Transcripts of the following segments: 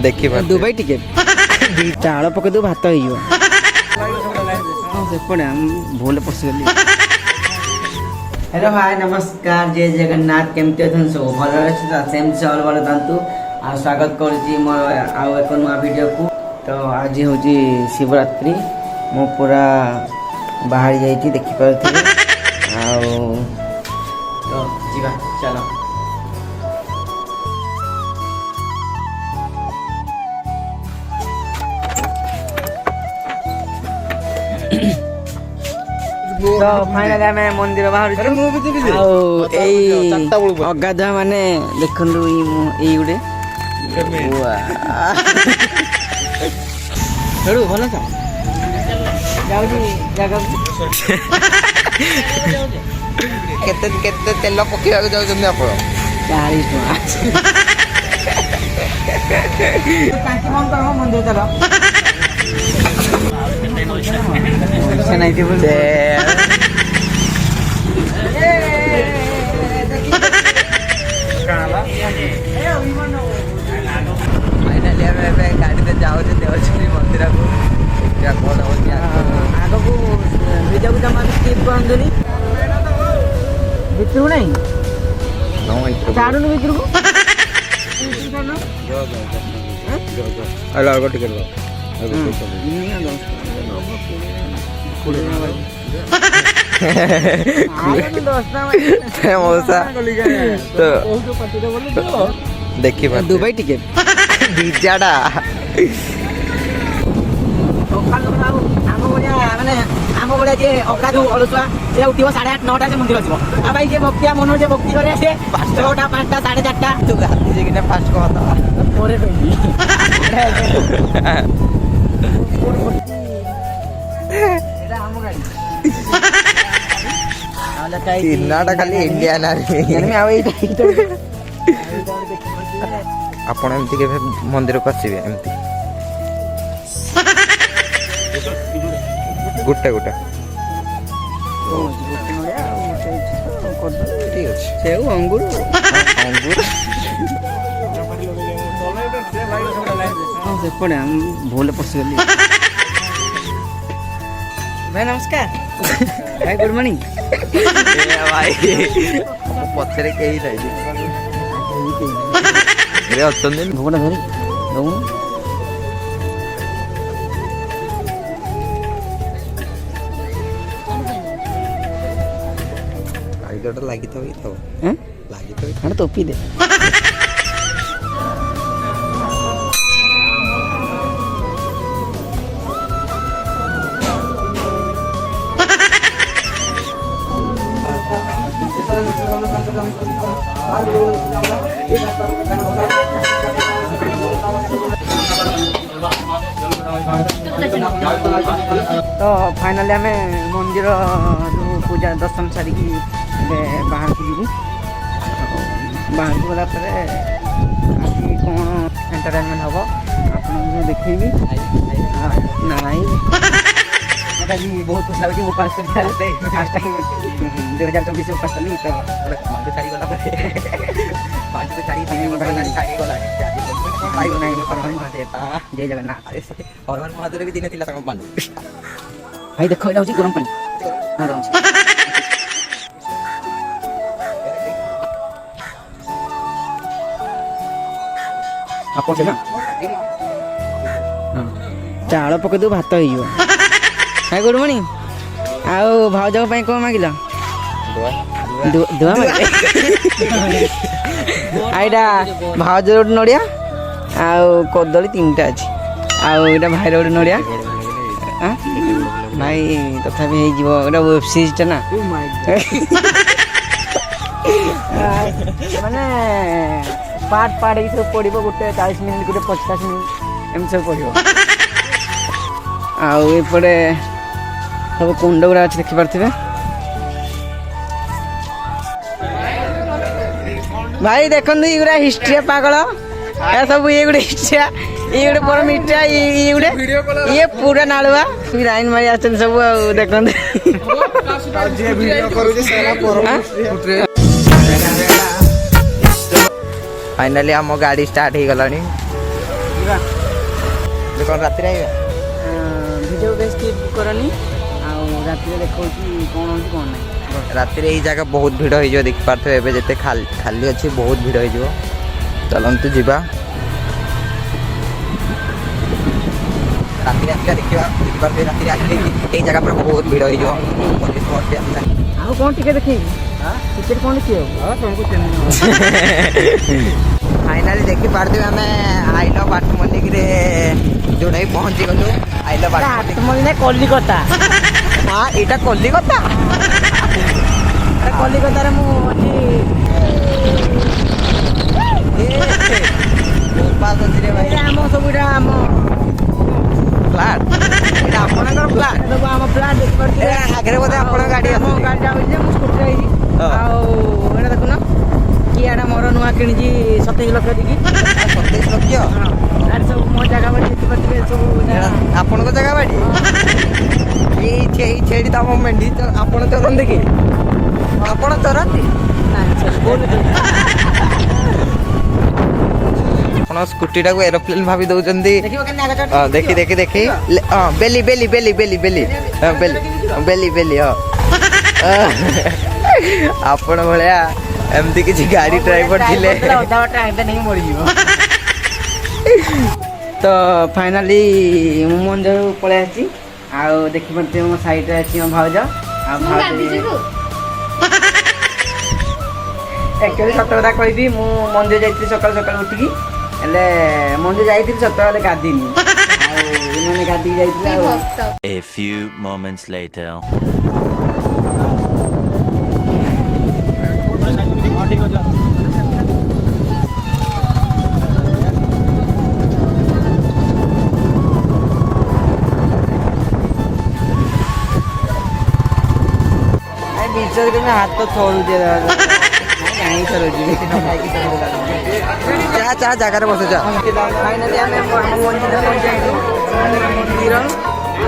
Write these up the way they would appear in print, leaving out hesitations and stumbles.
देखी Dubai ticket चाउल पकई दो भात हो सेपटे भूल पशिगली। हेलो हाय नमस्कार जय जगन्नाथ केमती अच्छा सब भल सेम से भल था आ स्वागत करुच्ची मोर आउ एक नुआ वीडियो को। तो आज हूँ शिवरात्रि मो पूरा बाहर जाइए देखिपे तो जीवा चलो। तो फाइनली आम मंदिर बाहर अगाधुआ माने देखु ये गोटे भल था केते तेल पकेवा जाउछन आप 40 टका मंदिर चलो नहीं थी बोलते फाइनली आम गाड़ी से जाऊँ देवचंडी मंदिर को कौन हो आग को भिडियो को जमा स्किप करनी भितर नहीं चाड़ू भितर को टिकेट देखी दुबई टिकेट डीजाडा आम भाया जे अगाधु अलुआ से उठ 8:30 9टा से मंदिर आसो आ भाई जे भक्तिया मन जे भक्ति करे से 6टा 5टा 4:30 तू गाती जे किना फास्ट कहता मोरे चिन्हटा खाली इंडियन आपण एमती के मंदिर को आसबे एमती गोटे गोटे ठीक अच्छे सेव अंगूर अंगूर सेपटे भूल पशिगली। भाई नमस्कार भाई गुड मॉर्निंग भाई पचरे कहीं नहीं अच्छे भोगटा धरी दौन गाड़ी लगी तो लगी तो टोपी दे तो फाइनली आम मंदिर जो पूजा दर्शन सारी बाहर को जीवु बाहर को गला कौन एंटरटेनमेंट हम आपको देखी नाई बहुत खुश लगे वो 5 फास्ट टाइम 2024 फास्ट नहीं तो छाड़ी गला 5 से 4 छाड़ी गला जय जगन्नाथ हनुमान महादेव भी दिन थिला तक पानी भाई देखो एटा होची गरम पानी हां रहउची आपन से ना चाउल पके दो भात होइयो हाय गुड मॉर्निंग आओ भाउज ପାଇଁ कोन मागिला दुआ आइडा भाउज रोड नडिया आउ कदली 3टा अछि आउ एटा भाई रोड नडिया भाई तथापि हे जीव एटा वेब सीरीज टा ना माने पार्ट पार्ट ई सब पडिबो गुटे 40 मिनिट गुटे 50 मिनिट एम सब पडिबो आउ एपड़े सब कुंड गुरा अछि देखि परथिबे भाई देखन इगुरा हिस्ट्री पागल ए सब ये गुटे हिस्ट्री ये गुटे पर मिठा ये गुटे ये पूरा नालुआ लाइन मारी आछन सब देखन जे वीडियो करू जे सारा पर फाइनली हम गाड़ी स्टार्ट हो गलानी ଏବେ କ'ଣ ରାତିରେ ଆଇବା? ଭିଡ଼ିଓ ବେଶ୍ ସ୍କିପ୍ କରନି ଆଉ ରାତିରେ ଦେଖାଉଛି କ'ଣ ହେଉଛି କ'ଣ ନାହିଁ। ରାତିରେ ଏଇ ଜାଗା ବହୁତ ଭିଡ଼ ହେଇଯିବ ଦେଖିପାରୁଥିବେ। ଏବେ ଯେତେ ଖାଲି ଅଛି ବହୁତ ଭିଡ଼ ହେଇଯିବ। ଚାଲନ୍ତୁ ଯିବା। ରାତିରେ ଆସିବା ଦେଖିପାରୁଥିବେ। ରାତିରେ ଆସିଲେ ଏଇ ଜାଗା ପୁରା ବହୁତ ଭିଡ଼ ହେଇଯିବ। ଆଉ କ'ଣ ଟିକେ ଦେଖେଇବି ଟିକେଟ୍ କ'ଣ ଦେଖିବ? ଫାଇନାଲି ଦେଖିପାରୁଥିବେ ଆମେ ଆଇଲ ବାଟମଲ୍ଲିକରେ ଯୋଉଟାକି ପହଞ୍ଚିଗଲୁ। ଆଇଲ ବାଟମଲ୍ଲି କଲିକତା। ହଁ ଏଇଟା କଲିକତା। କଲିକତାରେ ମୁଁ ଅଛି। ଆମ ସବୁଟା ଆମ ଫ୍ଲାଟ୍। ଏଇଟା ଆପଣଙ୍କର ଫ୍ଲାଟ୍। ସବୁ ଆମ ଫ୍ଲାଟ୍ ଦେଖିପାରୁଥିବେ। ଆଗରେ ବୋଧେ ଆପଣଙ୍କ ଗାଡ଼ି ଆମ ଆସୁଛି। ଗାଡ଼ି ଯାଉଛି ଯେ ମୁଁ ସ୍କୁଟିରେ ହେଇଛି। ଆଉ ଏଇଟା ଦେଖୁନ କିଆଡ଼ା ମୋର ନୂଆ କିଣିଛି 27 ଲକ୍ଷ ଦେଇକି। 27 ଲକ୍ଷ। ଆରେ ସବୁ ମୋ ଜାଗା ବାଡ଼ି ଦେଖିପାରୁଥିବେ ସବୁ। ଆପଣଙ୍କ ଜାଗା ବାଡ଼ି ଏଇ ଛେଳି ତମ ମେଣ୍ଢି ଆପଣ ଚରନ୍ତି କି? ଆପଣ ଚରନ୍ତି? ଆପଣ ସ୍କୁଟିଟାକୁ ଏରୋପ୍ଲେନ୍ ଭାବି ଦଉଛନ୍ତି। ଦେଖି ହଁ ବେଲି ବେଲି ବେଲି ବେଲି ବେଲି ବେଲି ବେଲି ବେଲି ହଁ। ଆପଣ ଭଳିଆ ଏମିତି କିଛି ଗାଡ଼ି ଡ୍ରାଇଭର ଥିଲେ। ତ ଫାଇନାଲି ମୁଁ ମନ୍ଦିରକୁ ପଳେଇ ଆସିଛି। ଆଉ ଦେଖିପାରୁଥିବେ ମୋ ସାଇଡ଼ରେ ଅଛି ମୋ ଭାଉଜ। ଆଉ ଆକ୍ଚୁଆଲି ସତ କଥା କହିବି ମୁଁ ମନ୍ଦିର ଯାଇଥିଲି ସକାଳୁ ଉଠିକି। ହେଲେ ମନ୍ଦିର ଯାଇଥିଲି ସତବେଳେ ଗାଧିନି। ଆଉ ଏମାନେ ଗାଧିକି ଯାଇଥିଲେ। ଆଉ A few moments later. ବିଚାର କରି ହାତ ଥରୁଛି। ଚା ଜାଗାରେ ବସ ଯା। ଫାଇନାଲି ଆମେ ମନ୍ଦିର ପହଞ୍ଚାଇଲୁ। ମନ୍ଦିର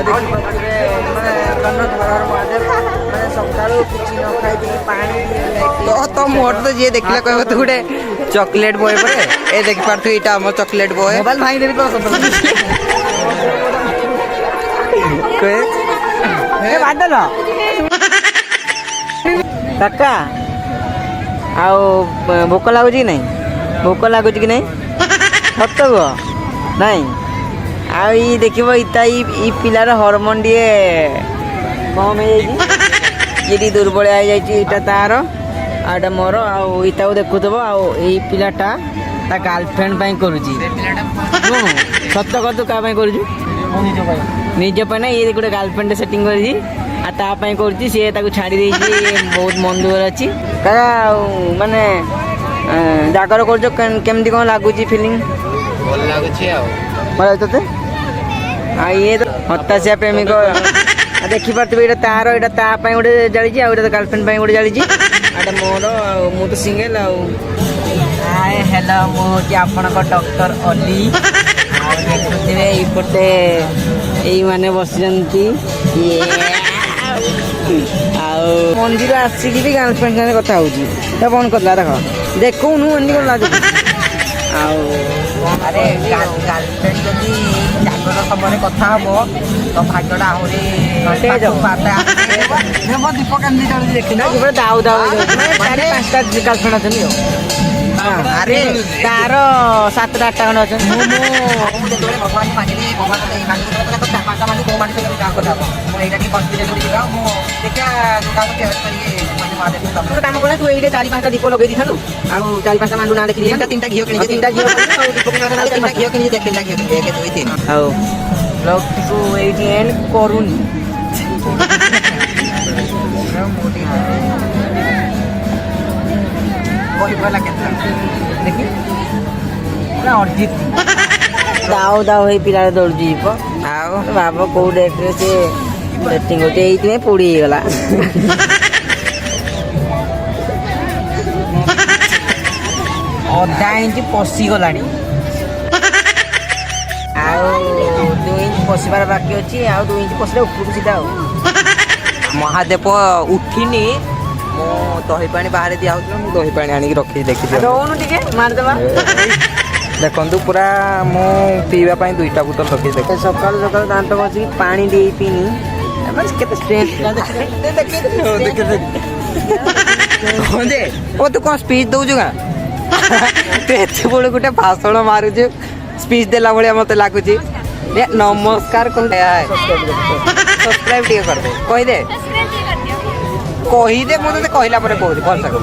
ଦେଖିପାରୁଥିବେ ମାନେ ମାନେ ସକାଳୁ କିଛି ନ ଖାଇକି ପାଣି ତ ମୋଟ ତ ଯିଏ ଦେଖିଲା କହିବ ତୁ ଗୋଟେ ଚକୋଲେଟ୍ ବୟ ପରେ। ଏ ଦେଖିପାରୁଥିବେ ଏଇଟା ଆମ ଚକୋଲେଟ୍ ବୟ। ମୋବାଇଲ ଭାଙ୍ଗିଦେବି ତ ବାଦଲ କାକା। ଆଉ ଭୋକ ଲାଗୁଛି କି ନାହିଁ? ଭୋକ ଲାଗୁଛି କି ନାହିଁ? ସତ କୁହ ନାଇଁ। ଆଉ ଇ ଦେଖିବ ଇ ପିଲାର ହରମୋନ୍ ଟିକେ କମ୍ ହେଇଯାଇଛି। ଇଏ ଟିକେ ଦୁର୍ବଳିଆ ହେଇଯାଇଛି। ଏଇଟା ତାର ଆଉ ଏଇଟା ମୋର। ଆଉ ଇଟାକୁ ଦେଖୁଥିବ। ଆଉ ଏଇ ପିଲାଟା ତା ଗାର୍ଲଫ୍ରେଣ୍ଡ ପାଇଁ କରୁଛି। ସତ କହ ତୁ କାହା ପାଇଁ କରୁଛୁ? ନିଜ ପାଇଁ ନା। ଇଏ ଗୋଟେ ଗାର୍ଲଫ୍ରେଣ୍ଡ ସେଟିଂ କରିଛି ଆଉ ତା ପାଇଁ କରୁଛି। ସିଏ ତାକୁ ଛାଡ଼ି ଦେଇଛି। ବହୁତ ମନ ଦୁଃଖରେ ଅଛି। କାକା ଆଉ ମାନେ ଜାଗର କରୁଛ କେମିତି କ'ଣ ଲାଗୁଛି ଫିଲିଂ? ଭଲ ଲାଗୁଛି ଆଉ। ଭଲ ଲାଗୁଛି ତୋତେ? ଆଉ ଇଏ ତ ହତାଶିଆ ପ୍ରେମିକ। ଦେଖିପାରୁଥିବେ ଏଇଟା ତାର ଏଇଟା ତା ପାଇଁ ଗୋଟେ ଜାଳିଛି। ଆଉ ଏଇଟା ଗାର୍ଲଫ୍ରେଣ୍ଡ ପାଇଁ ଗୋଟେ ଜାଳିଛି। ଏଇଟା ମୋର। ଆଉ ମୁଁ ତ ସିଙ୍ଗଲ। ଆଉ ହାଏ ହ୍ୟାଲୋ ମୁଁ ହେଉଛି ଆପଣଙ୍କ ଡକ୍ଟର ଅଲି। ଆଉ ଦେଖୁଥିବେ ଏଇପଟେ ଏଇମାନେ ବସିଛନ୍ତି। ଆଉ ମନ୍ଦିର ଆସିକି ବି ଗାର୍ଲଫ୍ରେଣ୍ଡ ସାଙ୍ଗେ କଥା ହଉଛି। ତ କ'ଣ କରିଲା ଦେଖ ଦେଖୁନୁ ଏମିତି କ'ଣ ଲାଗୁଛି। ଆଉ ଆରେ ଗାର୍ଲଫ୍ରେଣ୍ଡ ଯଦି ଜାଗର ସମୟରେ କଥା ହବ ତ ଭାଗ୍ୟଟା ଆହୁରି ଦୀପ କେମିତି ଚଳୁଛି ଦେଖିଲ। ଦାଉ ଦାଉ ଚାରି ପାଞ୍ଚଟା ଗାର୍ଲଫ୍ରେଣ୍ଡ ଅଛନ୍ତି। ଆଉ ଆରେ ତାର 7ଟା 8ଟା ଖଣ୍ଡେ ଅଛନ୍ତି। ମୁଁ ଯେତେବେଳେ ଭଗବାନ ମାଗିଲି ଭଗବାନ ପାଞ୍ଚଟା ମାନେ କୋଉ ମାନେ ସବୁ କାମ କଥା ହବ ମୁଁ ଏଇଟା ଟିକେ କନଫିଡେନ୍ସ କରିଯିବା। ମୁଁ ଦେଖିବା କାମ ଚେଞ୍ଜ କରିକି ଗୋଟେ କାମ କଲା ତୁ ଏଇଟା 4-5ଟା ଦୀପ ଲଗେଇ ଦେଇଥାନ୍ତୁ। ଆଉ 4-5ଟା ମାଣ୍ଡୁ ନାଁ ଲେଖି ତିନିଟା ଘିଅ କିଣିଛି। ତିନିଟା ଘିଅ କିଣିଛି। 3ଟା ଘିଅ 1 2 3। ଆଉ ବ୍ଲଗ୍ଟିକୁ ଏଇଠି ଏଣ୍ଡ କରୁନି। ଦେଖି ଅର୍ଜିତ ଦାଉ ଦାଉ ହେଇ ପିଲା ଦୌଡୁଛି ଯିବ। ଆଉ ଭାବ କୋଉ ଡେଟ୍ରେ ସେ ସେଟିଂ କରୁଛି। ଏଇଥିପାଇଁ ପୋଡ଼ି ହେଇଗଲା। ଅଧା ଇଞ୍ଚ ପଶିଗଲାଣି। ଆଉ 2 ଇଞ୍ଚ ପଶିବାର ବାକି ଅଛି। ଆଉ 2 ଇଞ୍ଚ ପଶିଲେ ଉପରକୁ ସିଧା। ଆଉ ମହାଦେବ ଉଠିନି। ମୁଁ ଦହି ପାଣି ବାହାରେ ଦିଆ ହଉଥିଲା। ମୁଁ ଦହି ପାଣି ଆଣିକି ରଖିଛି ଦେଖିଛି। ରହୁନୁ ଟିକେ ମାରିଦେବା। ଦେଖନ୍ତୁ ପୁରା ମୁଁ ପିଇବା ପାଇଁ 2ଟା ବୋତଲ ରଖିଛି ଦେଖ ସକାଳୁ ସକାଳୁ ଦାନ୍ତ ବସିକି ପାଣି ଦେଇ ପିଇନି କେତେ ଷ୍ଟ୍ରେନ୍ଥ ହଁ ଯେ ଓ ତୁ କ'ଣ ସ୍ପିଚ୍ ଦେଉଛୁ ଗାଁ ତୁ ଏତେ ବଡ଼ ଗୋଟେ ଭାଷଣ ମାରୁଛୁ ସ୍ପିଚ୍ ଦେଲା ଭଳିଆ ମୋତେ ଲାଗୁଛି ନମସ୍କାର ସବସ୍କ୍ରାଇବ୍ ଟିକେ କରିଦେ କହିଦେ କହିଦେ ମୁଁ ତତେ କହିଲା ପରେ କହୁଛି ଭଲସେ କହ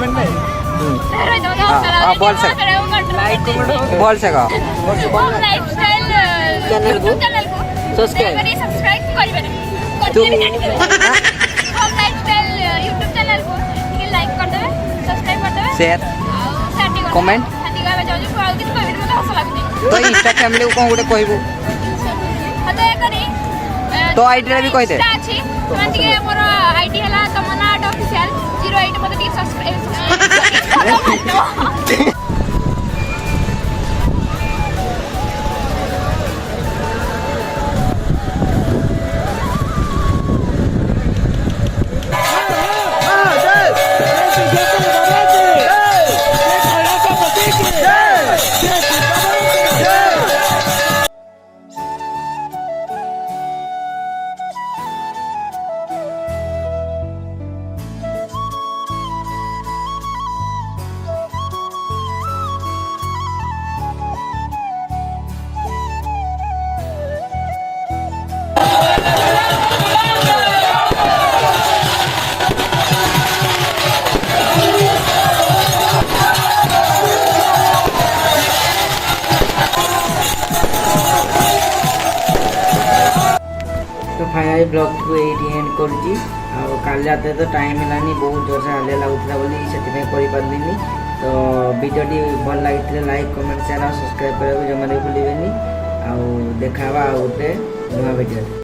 ଭଲସେ ଭଲସେ କହ ତୁ ସେୟାର କମେଣ୍ଟ ତ ଇନଷ୍ଟା ଫ୍ୟାମିଲିକୁ କ'ଣ ଗୋଟେ କହିବୁ तो आईडी भी कहि दे मोर आईडी हला तमन्ना ऑफिशियल 08 मते टिक सब्सक्राइब तो फाइनाली ब्लॉग को एटी एंड करुँची काली रात तो टाइम है बहुत जोर से हालिया लगुला बोली से पार्ली तो वीडियो भल लगी लाइक कमेंट शेयर और सब्सक्राइब करने को जमा भूलें देखा गोटे नुआ वीडियो।